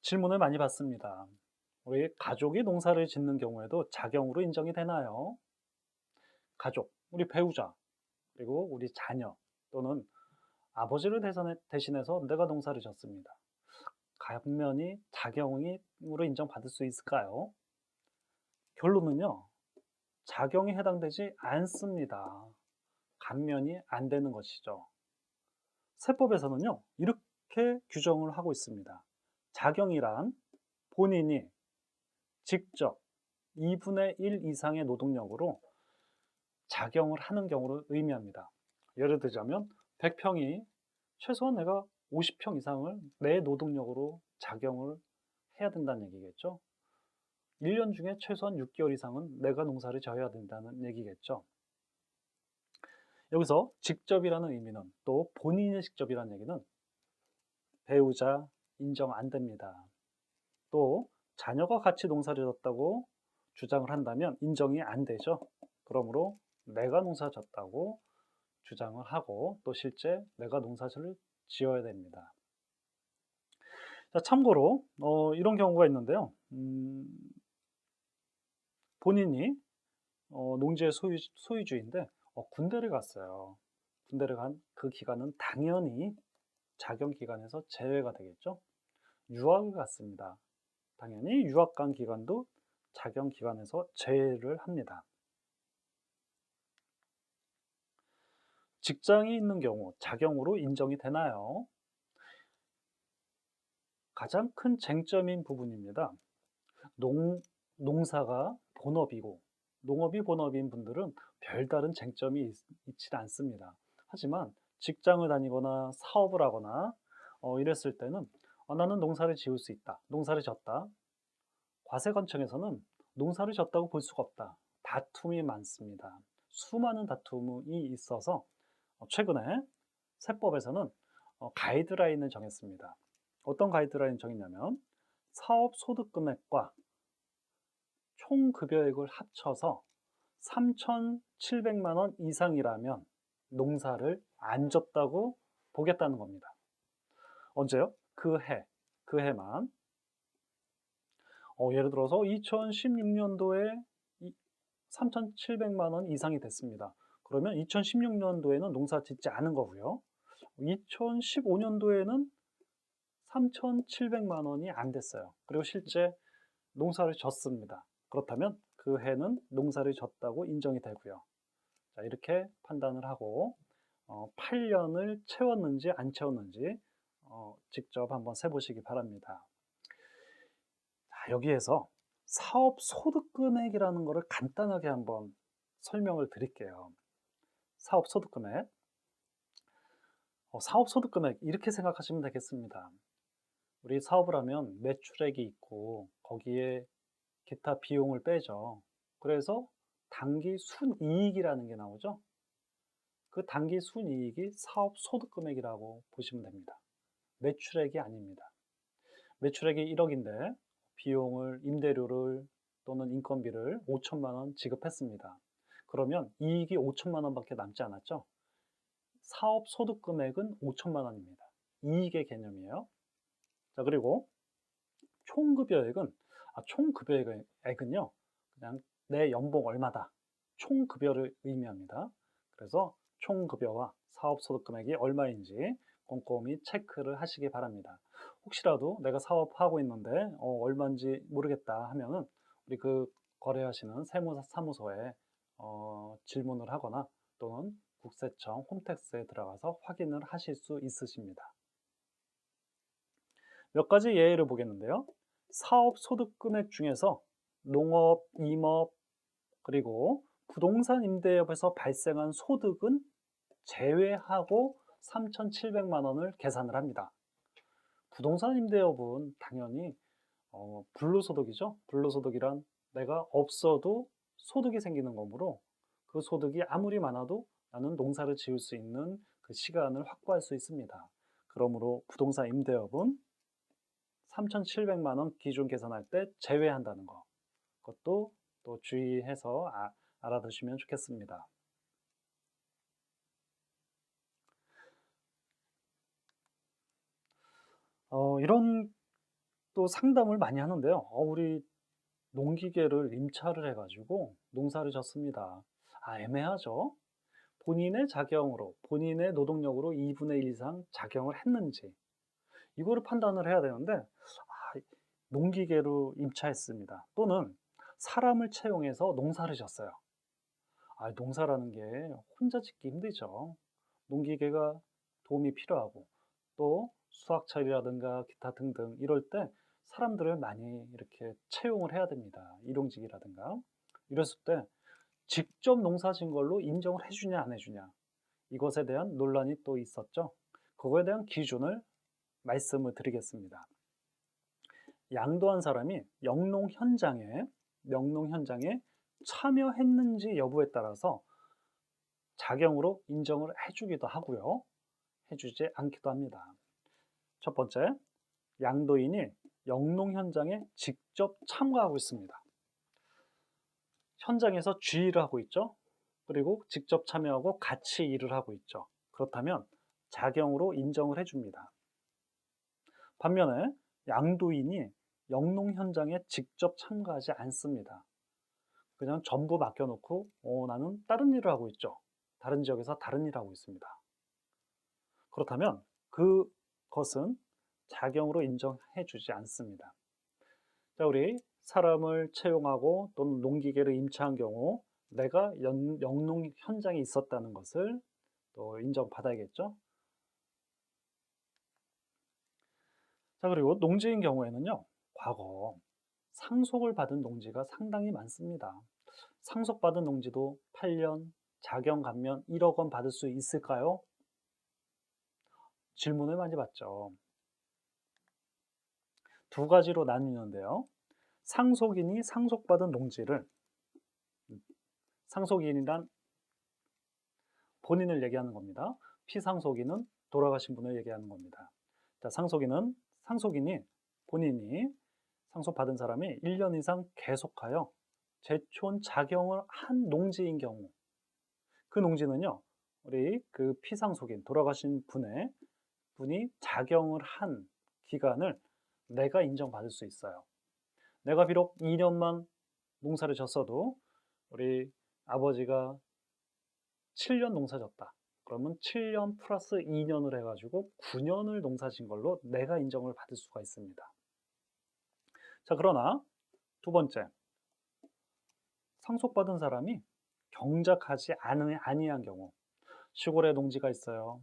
질문을 많이 받습니다. 우리 가족이 농사를 짓는 경우에도 자경으로 인정이 되나요? 가족, 우리 배우자, 그리고 우리 자녀 또는 아버지를 대신해서 내가 농사를 짓습니다. 감면이 자경으로 인정받을 수 있을까요? 결론은요, 자경이 해당되지 않습니다. 감면이 안 되는 것이죠. 세법에서는요, 이렇게 규정을 하고 있습니다. 자경이란 본인이 직접 2분의 1 이상의 노동력으로 작용을 하는 경우를 의미합니다. 예를 들자면 100평이 최소한 내가 50평 이상을 내 노동력으로 작용을 해야 된다는 얘기겠죠. 1년 중에 최소한 6개월 이상은 내가 농사를 져야 된다는 얘기겠죠. 여기서 직접이라는 의미는, 또 본인의 직접이라는 얘기는 배우자 인정 안 됩니다. 또 자녀가 같이 농사를 졌다고 주장을 한다면 인정이 안 되죠. 그러므로 내가 농사 졌다고 주장을 하고 또 실제 내가 농사를 지어야 됩니다. 자, 참고로 이런 경우가 있는데요. 본인이 농지의 소유주인데 군대를 갔어요. 군대를 간 그 기간은 당연히 자경 기간에서 제외가 되겠죠. 유학을 갔습니다. 당연히 유학 간 기간도 자경 기간에서 제외를 합니다. 직장이 있는 경우 자경으로 인정이 되나요? 가장 큰 쟁점인 부분입니다. 농사가 본업이고 농업이 본업인 분들은 별다른 쟁점이 있지 않습니다. 하지만 직장을 다니거나 사업을 하거나 이랬을 때는 나는 농사를 지을 수 있다. 농사를 졌다. 과세관청에서는 농사를 졌다고 볼 수가 없다. 다툼이 많습니다. 수많은 다툼이 있어서 최근에 세법에서는 가이드라인을 정했습니다. 어떤 가이드라인을 정했냐면 사업 소득 금액과 총 급여액을 합쳐서 3,700만 원 이상이라면 농사를 안 졌다고 보겠다는 겁니다. 언제요? 그 해만. 예를 들어서 2016년도에 3,700만 원 이상이 됐습니다. 그러면 2016년도에는 농사 짓지 않은 거고요. 2015년도에는 3,700만 원이 안 됐어요. 그리고 실제 농사를 졌습니다. 그렇다면 그 해는 농사를 졌다고 인정이 되고요. 자, 이렇게 판단을 하고 8년을 채웠는지 안 채웠는지 직접 한번 세보시기 바랍니다. 자, 여기에서 사업 소득 금액이라는 것을 간단하게 한번 설명을 드릴게요. 사업 소득 금액. 사업 소득 금액 이렇게 생각하시면 되겠습니다. 우리 사업을 하면 매출액이 있고 거기에 기타 비용을 빼죠. 그래서 당기 순이익이라는 게 나오죠. 그 당기 순이익이 사업 소득 금액이라고 보시면 됩니다. 매출액이 아닙니다. 매출액이 1억인데 비용을 임대료를 또는 인건비를 5천만 원 지급했습니다. 그러면 이익이 5천만 원밖에 남지 않았죠. 사업 소득 금액은 5천만 원입니다. 이익의 개념이에요. 자, 그리고 총급여액은요 그냥 내 연봉 얼마다 총급여를 의미합니다. 그래서 총급여와 사업소득 금액이 얼마인지 꼼꼼히 체크를 하시기 바랍니다. 혹시라도 내가 사업하고 있는데 얼마인지 모르겠다 하면은 우리 그 거래하시는 세무사무소에 질문을 하거나 또는 국세청 홈택스에 들어가서 확인을 하실 수 있으십니다. 몇 가지 예를 보겠는데요. 사업 소득 금액 중에서 농업, 임업, 그리고 부동산 임대업에서 발생한 소득은 제외하고 3,700만 원을 계산을 합니다. 부동산 임대업은 당연히 불로소득이죠. 불로소득이란 내가 없어도 소득이 생기는 거므로 그 소득이 아무리 많아도 나는 농사를 지을 수 있는 그 시간을 확보할 수 있습니다. 그러므로 부동산 임대업은 3,700만 원 기준 계산할 때 제외한다는 거. 그것도 또 주의해서 알아두시면 좋겠습니다. 이런 또 상담을 많이 하는데요. 우리 농기계를 임차를 해 가지고 농사를 졌습니다. 애매하죠. 본인의 자경으로, 본인의 노동력으로 2분의 1 이상 작용을 했는지 이거를 판단을 해야 되는데 농기계로 임차했습니다. 또는 사람을 채용해서 농사를 졌어요. 농사라는 게 혼자 짓기 힘들죠. 농기계가 도움이 필요하고 또 수확철이라든가 기타 등등 이럴 때 사람들을 많이 이렇게 채용을 해야 됩니다. 일용직이라든가. 이랬을 때 직접 농사 진 걸로 인정을 해주냐 안 해주냐 이것에 대한 논란이 또 있었죠. 그거에 대한 기준을 말씀을 드리겠습니다. 양도한 사람이 영농 현장에 참여했는지 여부에 따라서 자경으로 인정을 해주기도 하고요. 해주지 않기도 합니다. 첫 번째, 양도인이 영농 현장에 직접 참가하고 있습니다. 현장에서 주의를 하고 있죠. 그리고 직접 참여하고 같이 일을 하고 있죠. 그렇다면 자경으로 인정을 해줍니다. 반면에 양도인이 영농 현장에 직접 참가하지 않습니다. 그냥 전부 맡겨놓고 나는 다른 일을 하고 있죠. 다른 지역에서 다른 일을 하고 있습니다. 그렇다면 그것은 자경으로 인정해 주지 않습니다. 자, 우리 사람을 채용하고 또는 농기계를 임차한 경우 내가 영농 현장에 있었다는 것을 또 인정받아야겠죠. 자, 그리고 농지인 경우에는요, 과거 상속을 받은 농지가 상당히 많습니다. 상속받은 농지도 8년, 자경 감면 1억 원 받을 수 있을까요? 질문을 많이 받죠. 두 가지로 나뉘는데요. 상속인이 상속받은 농지를, 상속인이란 본인을 얘기하는 겁니다. 피상속인은 돌아가신 분을 얘기하는 겁니다. 자, 상속인이 본인이 상속받은 사람이 1년 이상 계속하여 제촌 작용을 한 농지인 경우, 그 농지는요, 우리 그 피상속인 돌아가신 분이 작용을 한 기간을 내가 인정받을 수 있어요. 내가 비록 2년만 농사를 졌어도 우리 아버지가 7년 농사 졌다. 그러면 7년 플러스 2년을 해가지고 9년을 농사 진 걸로 내가 인정을 받을 수가 있습니다. 자, 그러나 두 번째, 상속받은 사람이 경작하지 아니한 경우, 시골에 농지가 있어요.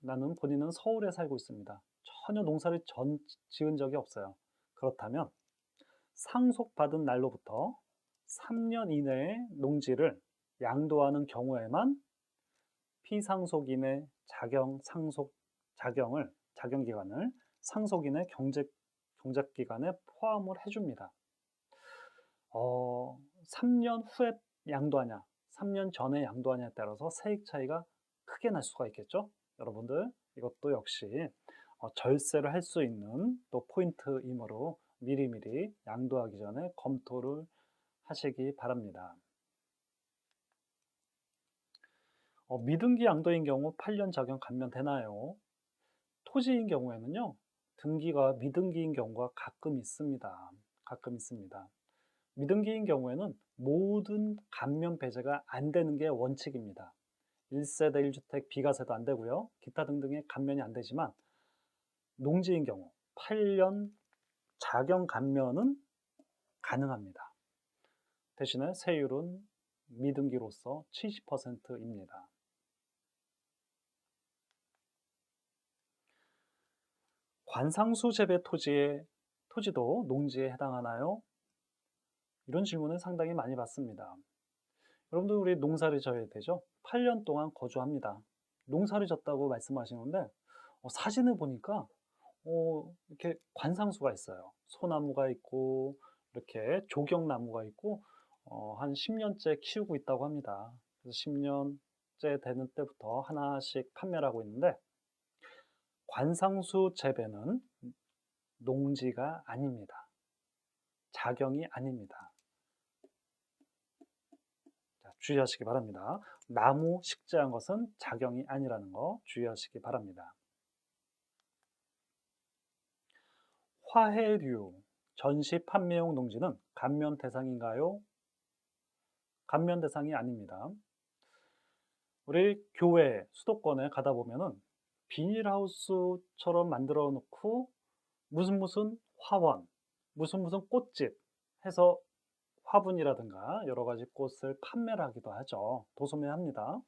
나는 본인은 서울에 살고 있습니다. 전혀 농사를 지은 적이 없어요. 그렇다면 상속받은 날로부터 3년 이내에 농지를 양도하는 경우에만 피상속인의 작용기간을 상속인의 경작기간에 포함을 해줍니다. 3년 후에 양도하냐, 3년 전에 양도하냐에 따라서 세액 차이가 크게 날 수가 있겠죠. 여러분들 이것도 역시 절세를 할 수 있는 또 포인트이므로 미리미리 양도하기 전에 검토를 하시기 바랍니다. 미등기 양도인 경우 8년 작용 감면되나요? 토지인 경우에는요, 등기가 미등기인 경우가 가끔 있습니다. 미등기인 경우에는 모든 감면 배제가 안 되는 게 원칙입니다. 1세대 1주택 비과세도 안 되고요. 기타 등등의 감면이 안 되지만 농지인 경우 8년 작용 감면은 가능합니다. 대신에 세율은 미등기로서 70%입니다. 관상수 재배 토지도 농지에 해당하나요? 이런 질문을 상당히 많이 받습니다. 여러분들 우리 농사를 져야 되죠? 8년 동안 거주합니다. 농사를 졌다고 말씀하시는데 사진을 보니까 이렇게 관상수가 있어요. 소나무가 있고 이렇게 조경나무가 있고 한 10년째 키우고 있다고 합니다. 그래서 10년째 되는 때부터 하나씩 판매를 하고 있는데 관상수 재배는 농지가 아닙니다. 작용이 아닙니다. 자, 주의하시기 바랍니다. 나무 식재한 것은 작용이 아니라는 거 주의하시기 바랍니다. 화해류, 전시 판매용 농지는 감면 대상인가요? 감면 대상이 아닙니다. 우리 교회, 수도권에 가다 보면은 비닐하우스처럼 만들어 놓고 무슨 화원, 무슨 꽃집 해서 화분이라든가 여러 가지 꽃을 판매를 하기도 하죠. 도소매합니다.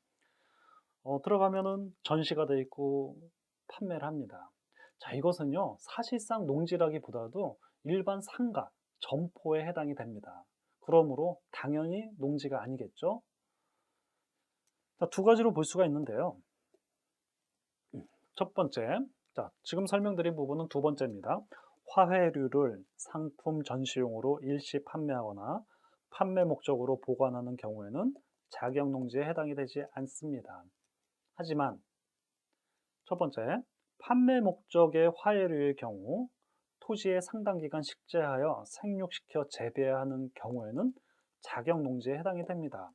들어가면은 전시가 돼 있고 판매를 합니다. 자, 이것은요, 사실상 농지라기보다도 일반 상가, 점포에 해당이 됩니다. 그러므로 당연히 농지가 아니겠죠? 자, 두 가지로 볼 수가 있는데요. 첫 번째, 자, 지금 설명드린 부분은 두 번째입니다. 화훼류를 상품 전시용으로 일시 판매하거나 판매 목적으로 보관하는 경우에는 자격농지에 해당이 되지 않습니다. 하지만 첫 번째, 판매 목적의 화훼류의 경우 토지에 상당 기간 식재하여 생육시켜 재배하는 경우에는 자격농지에 해당이 됩니다.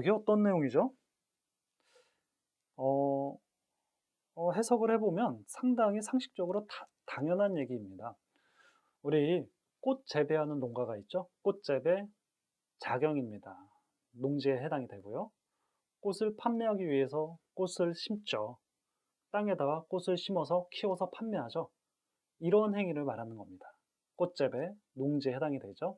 이게 어떤 내용이죠? 어, 해석을 해보면 상당히 상식적으로 당연한 얘기입니다. 우리 꽃 재배하는 농가가 있죠? 꽃 재배 자경입니다. 농지에 해당이 되고요. 꽃을 판매하기 위해서 꽃을 심죠. 땅에다가 꽃을 심어서 키워서 판매하죠. 이런 행위를 말하는 겁니다. 꽃 재배, 농지에 해당이 되죠.